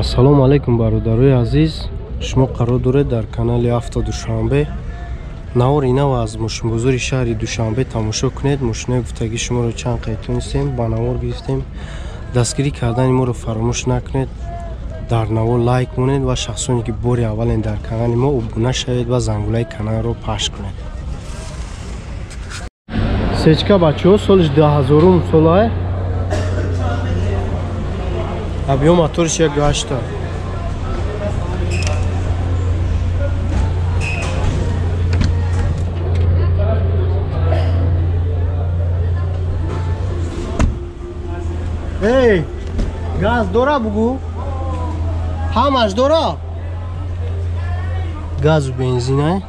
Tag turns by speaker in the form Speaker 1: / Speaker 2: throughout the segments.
Speaker 1: ассалому алайкум бародарои азиз, шумо қарор доред дар канали Авто Душанбе навори нав аз мошинбозори шаҳри Душанбе тамошо кунед. мошинои гуфтагӣ шуморо чанд қайтонистем ба навор гирифтем. дастгирӣ кардани моро фаромӯш накунед, дар навор лайк монед ва шахсоне ки бори аввален дар канали мо обуна шавед ва зангулаи каналро пахш кунед. сечка бачаҳо солиш 2000 солае объем моториш 1.8. эй, газ дора бугу? ҳамаш дора? газу бензина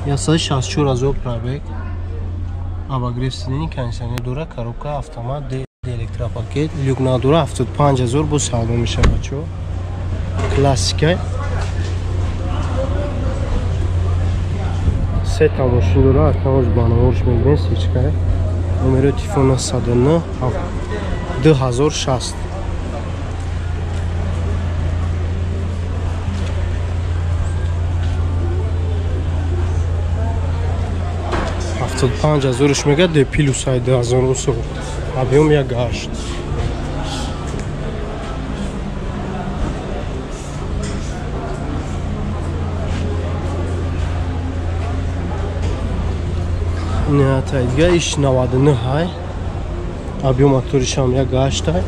Speaker 1: 164,000 пробег. обогрев сидений, кондиционер дора, коробка автомат, электропакет, люк надора, 75,000 бо савдо меша бачаҳо. классика. се тамошин дора, атамош ба наворш мебинем сечка. номери телефона 109 2060. Ҳафтод панҷ ҳазорш мега де плюс ай 2000 со объем 1.8. не тайга иш 99 ай объем моториш ҳам 1.8 ай.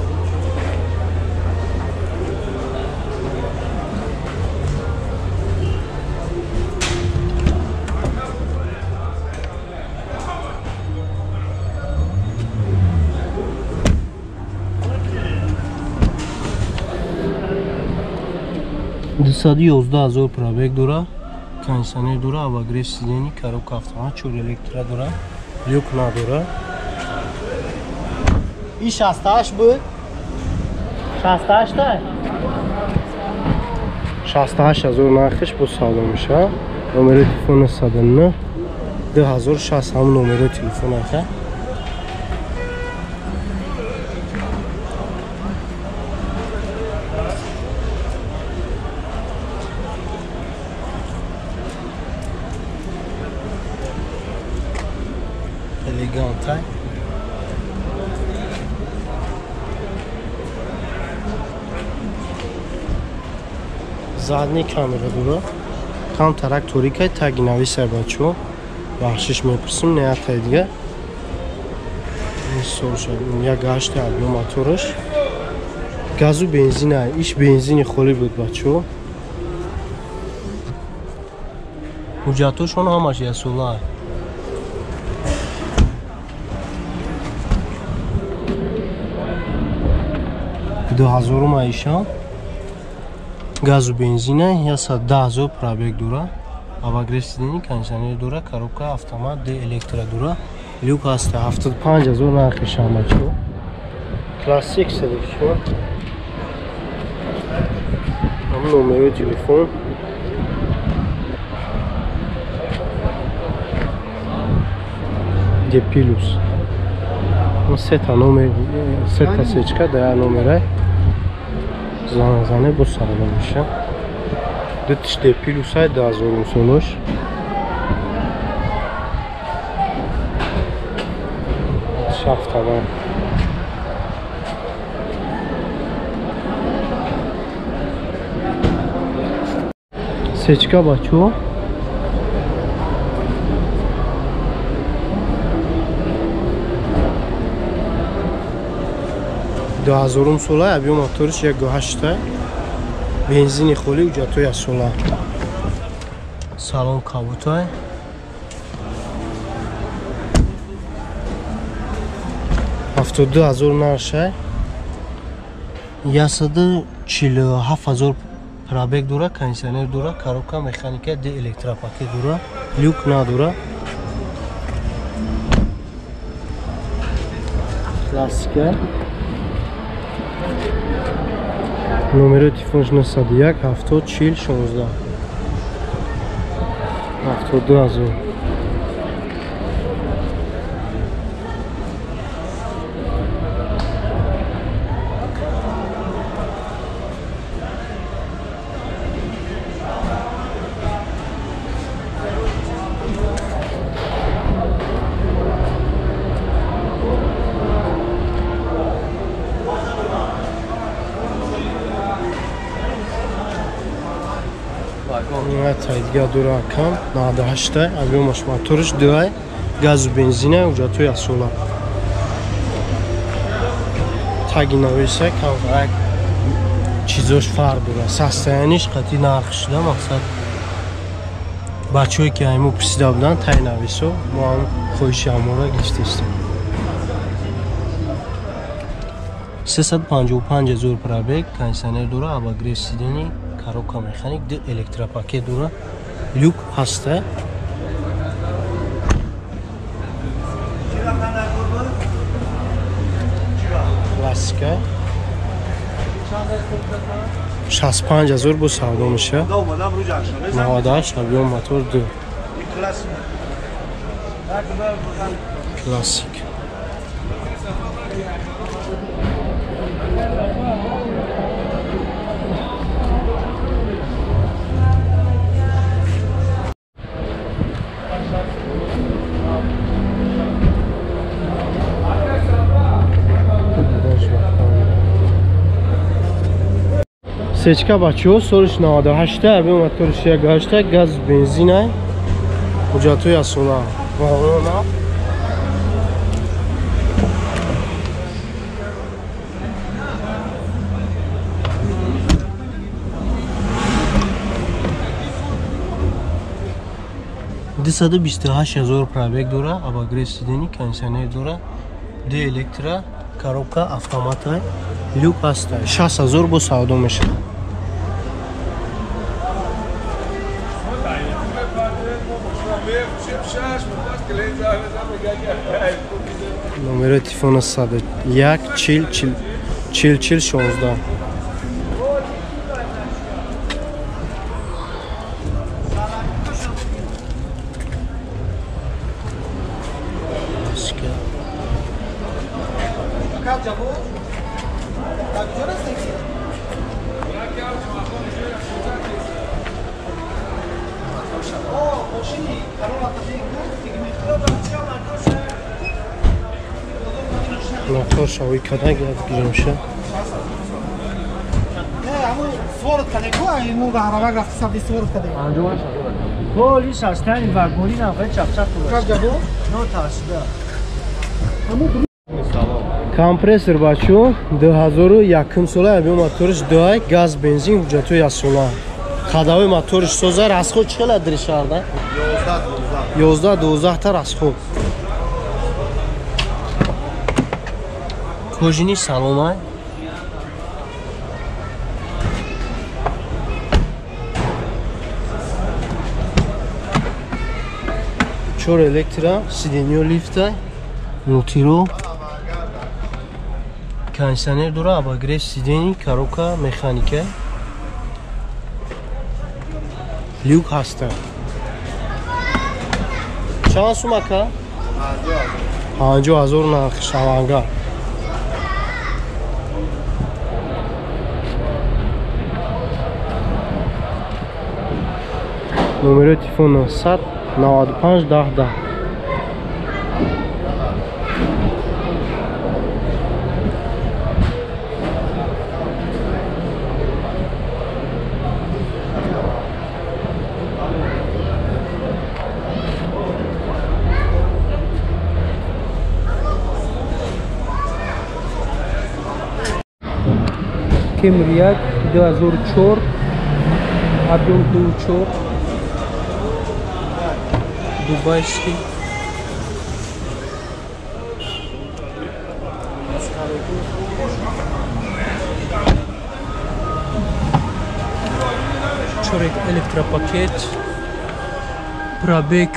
Speaker 1: Дусад 11000 пробег дора, кондиционер дора, обогрев сидений, коробка автомат, 4 электро дора, люк надора. И 68 буд? 68 тай? 68000 нархиш бо савдо меша. номери телефона 109 2060 ҳам номери телефонаша. Elegante. Задний камера дура. Там тракторика таги нависар бачо. Бахшиш мепурсим не атайдига. Мисолша 1.8 объем моториш. Газу бензина, иш бензини холи буд бачо. Ҳуҷҷатошон ҳамаш ясола. $2000 маиша. газу бензина 110,000 пробег дора, обогрев сидений, кондиционер дора, коробка автомат, де электро дора, люк ҳаста 75,000 нархиш ҳам бачаҳо. классик селекшн. ҳам номери телефон. де плюс. сета номер, сета сечка да номера. Зане бо савдо меша. Дутиш де плюс ай 2000 солош. шафтава. Сечка бачо. $2000 сола, объем моториш 1.8. бензини холи, ҳуҷҷатҳои асола. салон кабутай. $72000 наршай. 147,000 пробег дора, кондиционер дора, коробка механика, де электропакет дора, люк надора. классика. номери телефонш 91 70 40 16. 72,000. Тайдига дура кам 98 авиомаш моторш 2 газ бензина уҷатои асола. Таги нависа кам чизош фарқ дора. Састаяниш қати нарх шуда мақсад бачҳое ки айму пурсида будан тай нависо мо ҳам хоҳиши ҳамора гиштистем. 355 000 пробег, кондиционер дора, обогрев сидений, коробка механик, ду электропакет дора, люк ҳаста. Классика 65 000 бо савдо меша. 98 объем мотор 2. Классик. Сечка бачо солиш 98 объем мотор 1.8 газ бензина уҷатои асола. Вагона дисаду 28 000 пробег дора, обогрев сидений, кондиционер дора, ду электро, коробка автомата, люк ҳаста. 60 000 бо савдо мешавад. номери телефона 101 40 40 16. Мотор шавои кадаг яд гирмша.
Speaker 2: Не, аму сворот кадегу, ину гаҳравак рафти сабди сворот кадегу.
Speaker 3: Анҷомаш. Боли састани вагони навқай чапчап турад.
Speaker 2: Каб ҷабо?
Speaker 3: Но тарсида.
Speaker 2: Аму
Speaker 1: Компрессор бачо 2001 сола объем моториш 2 газ бензин уҷатои асола. Қадавои моториш соза расход чиқадр диришарда? 11-12 та расход. Кожини саломай. Чор электро, сиденьё лифта, мултиро, кондиционер дора, обогрев сидений, коробка механика, люк ҳаста. Чанд сум ака? 50 000 нархи шаванга. номери телефона 100 95 10 10.
Speaker 2: Кемриак 2004 объем 2.4 дубайский. Чорик электропакет, пробег,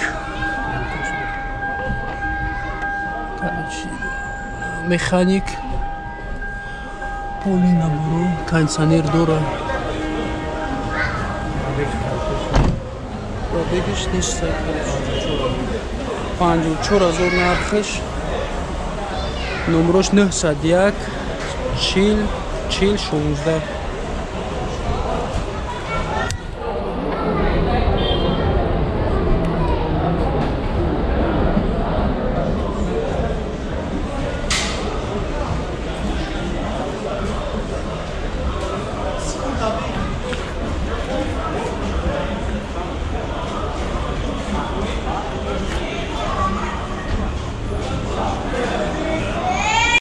Speaker 2: механик, полный набор, кондиционер дора. Пробегиш неста 54 000 нархиш. Номерош 901 40 40 16.